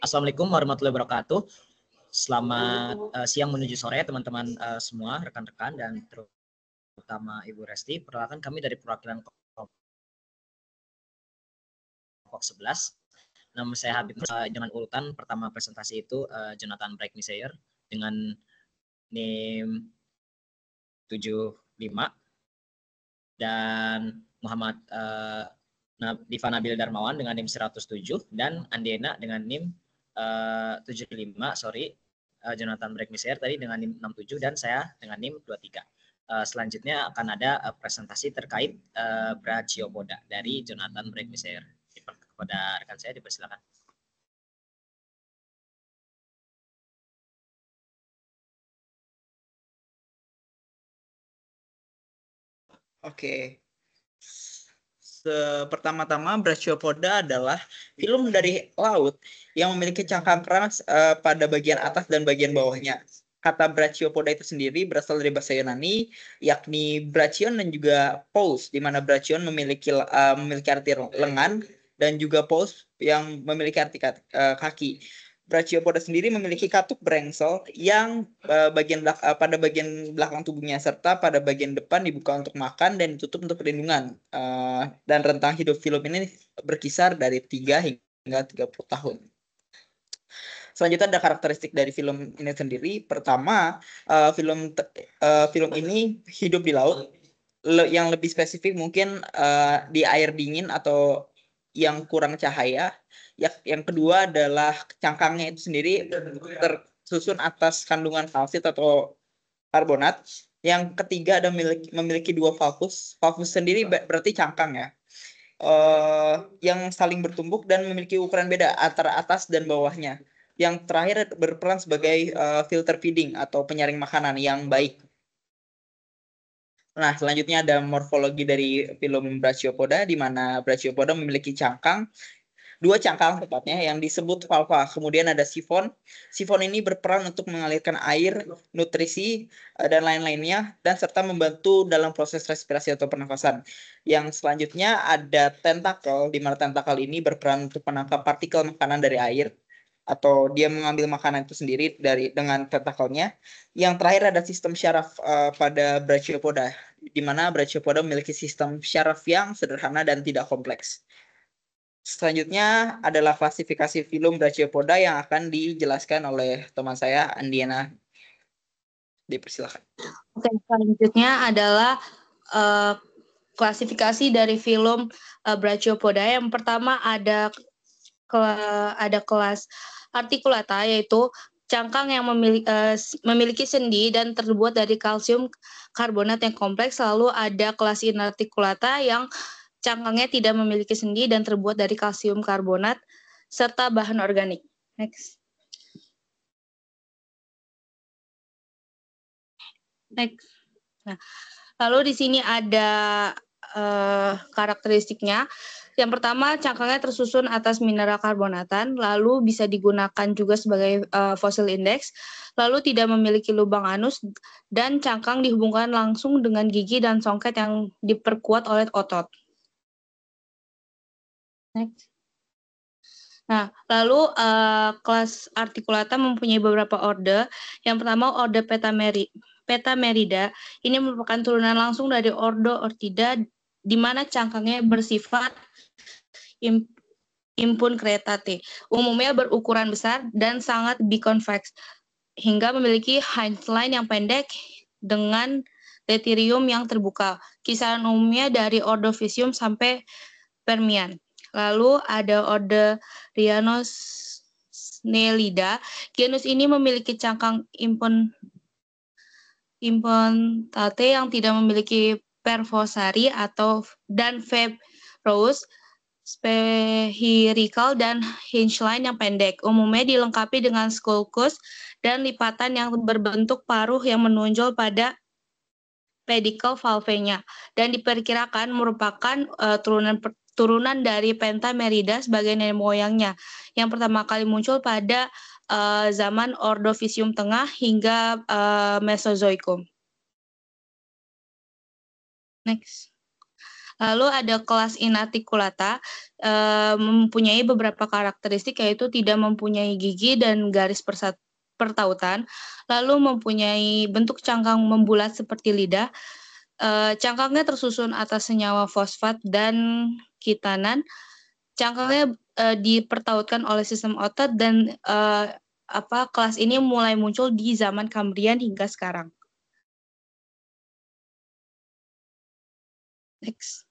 Assalamualaikum warahmatullahi wabarakatuh. Selamat siang menuju sore teman-teman semua, rekan-rekan dan terutama Ibu Resti. Perkenalkan kami dari perwakilan kelompok 11. Nama saya Habib. Dengan urutan pertama presentasi itu Jonathan Breakmeyer dengan NIM 75 dan Muhammad Diva Nabil Darmawan dengan NIM 107 dan Andena dengan NIM 75, Jonathan Breakmeyer tadi dengan NIM 67 dan saya dengan NIM 23. Selanjutnya akan ada presentasi terkait Brachiopoda dari Jonathan Breakmeyer. Kepada rekan saya dipersilakan. Oke. Pertama-tama Brachiopoda adalah film dari laut yang memiliki cangkang keras pada bagian atas dan bagian bawahnya. Kata Brachiopoda itu sendiri berasal dari bahasa Yunani, yakni brachion dan juga pous, di mana brachion memiliki arti lengan dan juga pous yang memiliki arti kaki. Brachiopoda sendiri memiliki katup brengsel yang pada bagian belakang tubuhnya serta pada bagian depan dibuka untuk makan dan ditutup untuk perlindungan. Dan rentang hidup film ini berkisar dari 3 hingga 30 tahun. Selanjutnya ada karakteristik dari film ini sendiri. Pertama, film ini hidup di laut. Yang lebih spesifik mungkin di air dingin atau yang kurang cahaya. Yang kedua adalah cangkangnya itu sendiri tersusun atas kandungan kalsit atau karbonat. Yang ketiga ada memiliki 2 valvus. Valvus sendiri berarti cangkang ya. Yang saling bertumbuk dan memiliki ukuran beda antara atas dan bawahnya. Yang terakhir berperan sebagai filter feeding atau penyaring makanan yang baik. Nah, selanjutnya ada morfologi dari film Brachiopoda, di mana Brachiopoda memiliki dua cangkang tepatnya yang disebut valva. Kemudian ada sifon. Sifon ini berperan untuk mengalirkan air, nutrisi, dan lain-lainnya, dan serta membantu dalam proses respirasi atau pernafasan. Yang selanjutnya ada tentakel, di mana tentakel ini berperan untuk menangkap partikel makanan dari air, atau dia mengambil makanan itu sendiri dengan tentakelnya. Yang terakhir ada sistem syaraf pada Brachiopoda, di mana Brachiopoda memiliki sistem syaraf yang sederhana dan tidak kompleks. Selanjutnya adalah klasifikasi film Brachiopoda yang akan dijelaskan oleh teman saya, Andiana. Dipersilakan. Oke, selanjutnya adalah klasifikasi dari film Brachiopoda. Yang pertama ada kelas articulata, yaitu cangkang yang memiliki sendi dan terbuat dari kalsium karbonat yang kompleks. Lalu ada kelas inarticulata yang cangkangnya tidak memiliki sendi dan terbuat dari kalsium karbonat serta bahan organik. Next. Nah, lalu di sini ada karakteristiknya. Yang pertama, cangkangnya tersusun atas mineral karbonatan, lalu bisa digunakan juga sebagai fosil index, lalu tidak memiliki lubang anus, dan cangkang dihubungkan langsung dengan gigi dan songket yang diperkuat oleh otot. Next. Nah, lalu kelas articulata mempunyai beberapa orde. Yang pertama, orde Petamerida. Ini merupakan turunan langsung dari orde Ortida, di mana cangkangnya bersifat impun cretate. Umumnya berukuran besar dan sangat biconvex, hingga memiliki hindline yang pendek dengan deuterium yang terbuka. Kisaran umumnya dari Ordovicium sampai Permian. Lalu ada orde Rhinosnelida. Genus ini memiliki cangkang impontate yang tidak memiliki perfosari dan fibrous, spherical dan hingeline yang pendek. Umumnya dilengkapi dengan skulkus dan lipatan yang berbentuk paruh yang menonjol pada pedicle valvenya, dan diperkirakan merupakan turunan dari Pentamerida sebagai nenek moyangnya, yang pertama kali muncul pada zaman Ordovicium tengah hingga Mesozoikum. Next. Lalu ada kelas Inarticulata, mempunyai beberapa karakteristik, yaitu tidak mempunyai gigi dan garis pertautan, lalu mempunyai bentuk cangkang membulat seperti lidah. Cangkangnya tersusun atas senyawa fosfat dan kitanan. Cangkangnya dipertautkan oleh sistem otot, dan kelas ini mulai muncul di zaman Kambrian hingga sekarang. Next.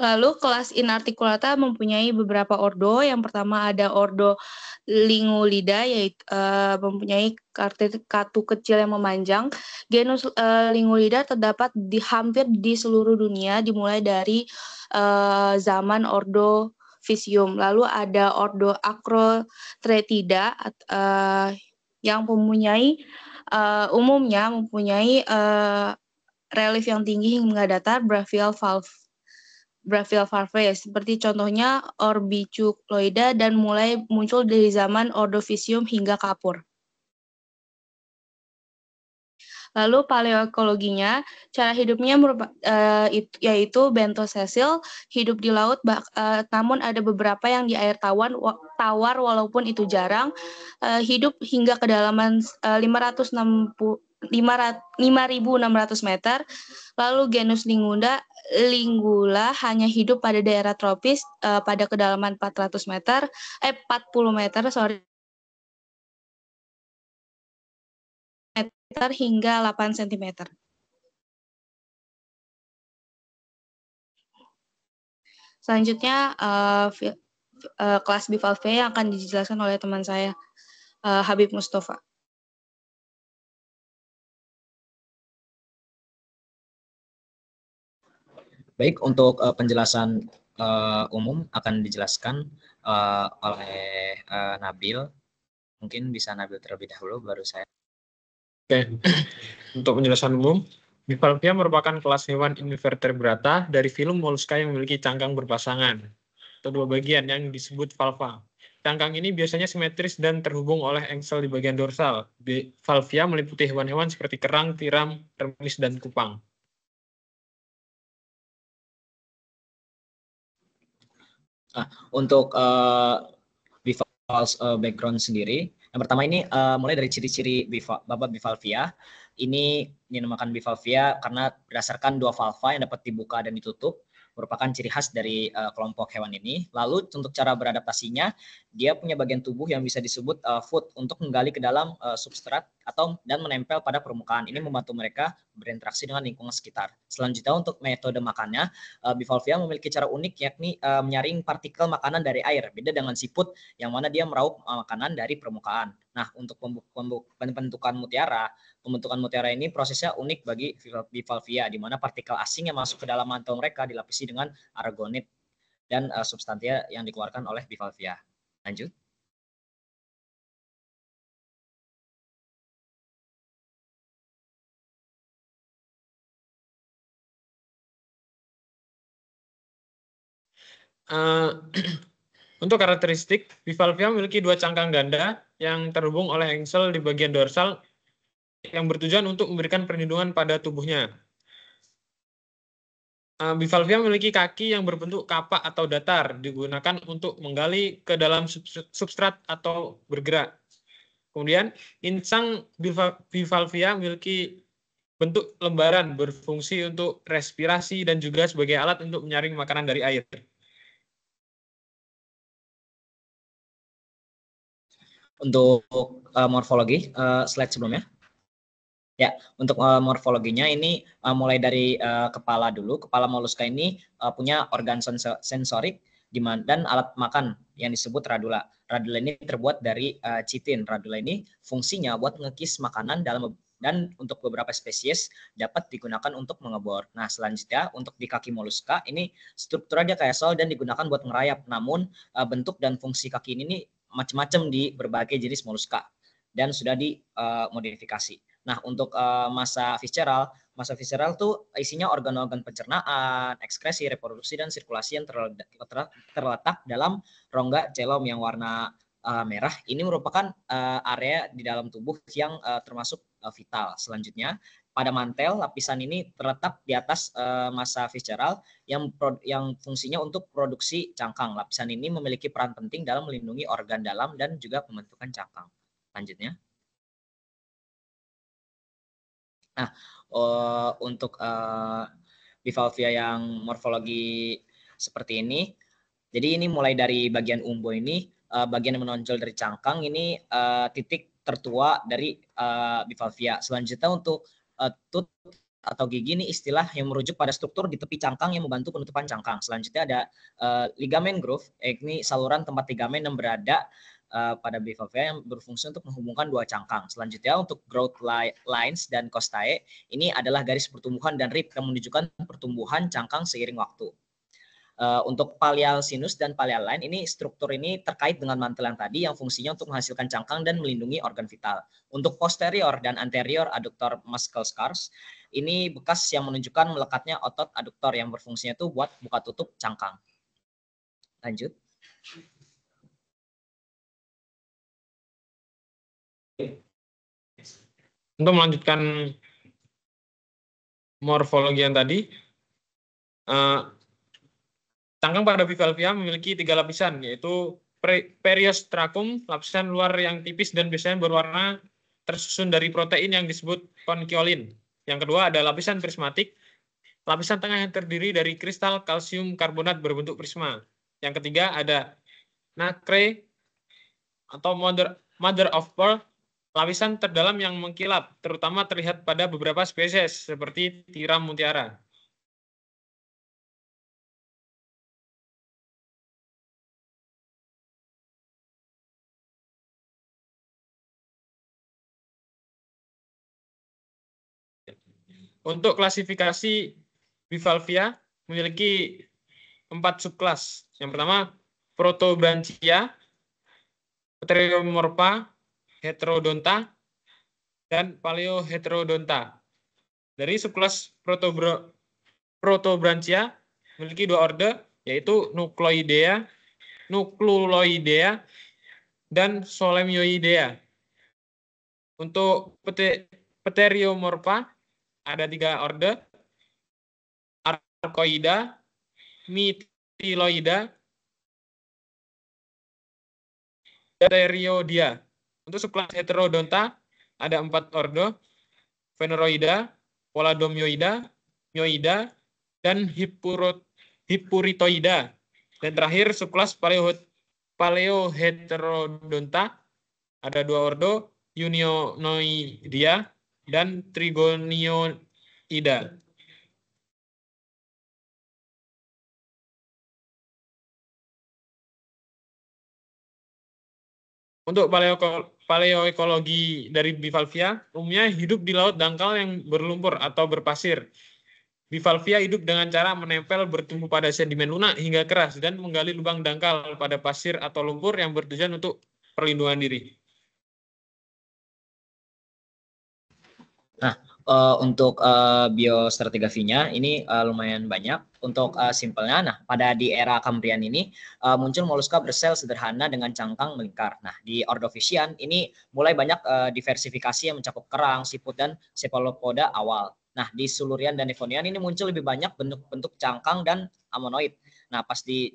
Lalu kelas Inarticulata mempunyai beberapa ordo. Yang pertama ada ordo Lingulida, yaitu mempunyai katu kecil yang memanjang. Genus Lingulida terdapat hampir di seluruh dunia, dimulai dari zaman ordo Physium. Lalu ada ordo Acrotretida yang umumnya mempunyai relief yang tinggi hingga datar, brachial valve, seperti contohnya Orbiculoida, dan mulai muncul dari zaman Ordovicium hingga Kapur. Lalu paleoekologinya, cara hidupnya yaitu bentosesil, hidup di laut, namun ada beberapa yang di air tawar walaupun itu jarang, hidup hingga kedalaman 5.600 meter. Lalu genus Lingula hanya hidup pada daerah tropis pada kedalaman 40 meter, hingga 8 cm. Selanjutnya kelas bivalvea yang akan dijelaskan oleh teman saya, Habib Mustafa. Baik, untuk penjelasan umum akan dijelaskan oleh Nabil. Mungkin bisa Nabil terlebih dahulu, baru saya. Oke, untuk penjelasan umum, bivalvea merupakan kelas hewan invertebrata dari filum moluska yang memiliki cangkang berpasangan atau dua bagian yang disebut valva. Cangkang ini biasanya simetris dan terhubung oleh engsel di bagian dorsal. Bivalvea meliputi hewan-hewan seperti kerang, tiram, termis, dan kupang. Untuk bivalve background sendiri, yang pertama ini mulai dari ciri-ciri babat bivalvea. Ini dinamakan bivalvea karena berdasarkan dua valva yang dapat dibuka dan ditutup, merupakan ciri khas dari kelompok hewan ini. Lalu untuk cara beradaptasinya, dia punya bagian tubuh yang bisa disebut foot untuk menggali ke dalam substrat dan menempel pada permukaan. Ini membantu mereka berinteraksi dengan lingkungan sekitar. Selanjutnya untuk metode makannya, bivalvea memiliki cara unik, yakni menyaring partikel makanan dari air. Beda dengan siput yang mana dia meraup makanan dari permukaan. Nah, untuk pembentukan mutiara ini prosesnya unik bagi bivalvea, di mana partikel asing yang masuk ke dalam mantel mereka dilapisi dengan aragonit dan substansia yang dikeluarkan oleh bivalvea. Lanjut. Untuk karakteristik, bivalvea memiliki dua cangkang ganda yang terhubung oleh engsel di bagian dorsal yang bertujuan untuk memberikan perlindungan pada tubuhnya. Bivalvea memiliki kaki yang berbentuk kapak atau datar, digunakan untuk menggali ke dalam substrat atau bergerak. Kemudian, insang bivalvea memiliki bentuk lembaran, berfungsi untuk respirasi dan juga sebagai alat untuk menyaring makanan dari air. Untuk morfologi, slide sebelumnya. Ya, untuk morfologinya ini mulai dari kepala dulu. Kepala moluska ini punya organ sensorik dan alat makan yang disebut radula. Radula ini terbuat dari chitin. Radula ini fungsinya buat ngekis makanan dan untuk beberapa spesies dapat digunakan untuk mengebor. Nah, selanjutnya untuk di kaki moluska ini strukturnya kayak sol dan digunakan buat ngerayap. Namun bentuk dan fungsi kaki ini macam-macam di berbagai jenis moluska dan sudah dimodifikasi. Nah, untuk massa visceral tuh isinya organ-organ pencernaan, ekskresi, reproduksi, dan sirkulasi yang terletak dalam rongga celom yang warna merah. Ini merupakan area di dalam tubuh yang termasuk vital. Selanjutnya, pada mantel, lapisan ini terletak di atas massa visceral yang fungsinya untuk produksi cangkang. Lapisan ini memiliki peran penting dalam melindungi organ dalam dan juga pembentukan cangkang. Lanjutnya. Nah, untuk bivalvia yang morfologi seperti ini, jadi ini mulai dari bagian umbo ini, bagian yang menonjol dari cangkang ini titik tertua dari bivalvia. Selanjutnya untuk tooth atau gigi ini istilah yang merujuk pada struktur di tepi cangkang yang membantu penutupan cangkang. Selanjutnya ada ligamen groove, ini saluran tempat ligamen yang berada pada bivalvia yang berfungsi untuk menghubungkan dua cangkang. Selanjutnya untuk growth lines dan costae, ini adalah garis pertumbuhan dan rib yang menunjukkan pertumbuhan cangkang seiring waktu. Untuk palial sinus dan palial line ini struktur ini terkait dengan mantel yang tadi yang fungsinya untuk menghasilkan cangkang dan melindungi organ vital. Untuk posterior dan anterior adductor muscle scars ini bekas yang menunjukkan melekatnya otot aduktor yang berfungsinya itu buat buka tutup cangkang. Lanjut. Untuk melanjutkan morfologi yang tadi, cangkang pada bivalvia memiliki 3 lapisan, yaitu periostracum, lapisan luar yang tipis dan biasanya berwarna tersusun dari protein yang disebut konkiolin. Yang kedua ada lapisan prismatik, lapisan tengah yang terdiri dari kristal kalsium karbonat berbentuk prisma. Yang ketiga ada nacre atau mother of pearl, lapisan terdalam yang mengkilap, terutama terlihat pada beberapa spesies seperti tiram mutiara. Untuk klasifikasi bivalvia memiliki 4 subkelas. Yang pertama Protobranchia, Pteriomorpha, Heterodonta, dan Paleoheterodonta. Dari subkelas Protobranchia memiliki 2 orde, yaitu Nucleoidea dan Solemioidea. Untuk Pteriomorpha ada 3 orde, Arcoida, Mithiloida, Pteriodia. Untuk subkelas Heterodonta ada 4 orde, Phaneroida, Poladomyoida, Myoida, dan Hippuritoida. Dan terakhir subkelas Paleoheterodonta ada 2 orde, Unionoidea dan Trigonioida. Untuk paleoekologi dari bivalvia, umumnya hidup di laut dangkal yang berlumpur atau berpasir. Bivalvia hidup dengan cara menempel bertumbuh pada sedimen lunak hingga keras dan menggali lubang dangkal pada pasir atau lumpur yang bertujuan untuk perlindungan diri. Nah, untuk biostratigraphy-nya ini lumayan banyak. Untuk simpelnya, nah pada di era Kambrian ini muncul moluska bersel sederhana dengan cangkang melingkar. Nah, di Ordovician ini mulai banyak diversifikasi yang mencakup kerang, siput, dan cephalopoda awal. Nah, di Silurian dan Devonian ini muncul lebih banyak bentuk-bentuk cangkang dan ammonoid. Nah, pas di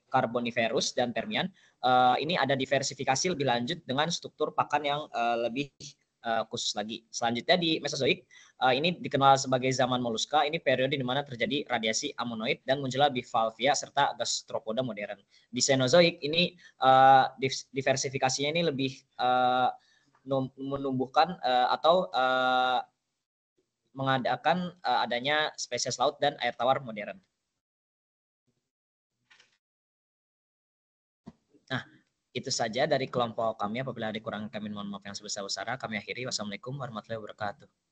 Carboniferous dan Permian ini ada diversifikasi lebih lanjut dengan struktur pakan yang lebih khusus lagi. Selanjutnya di Mesozoik ini dikenal sebagai zaman moluska. Ini periode di mana terjadi radiasi ammonoid dan muncullah bivalvia serta gastropoda modern. Di Cenozoik ini diversifikasinya ini lebih menumbuhkan atau mengadakan adanya spesies laut dan air tawar modern. Nah, itu saja dari kelompok kami. Apabila ada kurang kami mohon maaf yang sebesar-besarnya. Kami akhiri. Wassalamualaikum warahmatullahi wabarakatuh.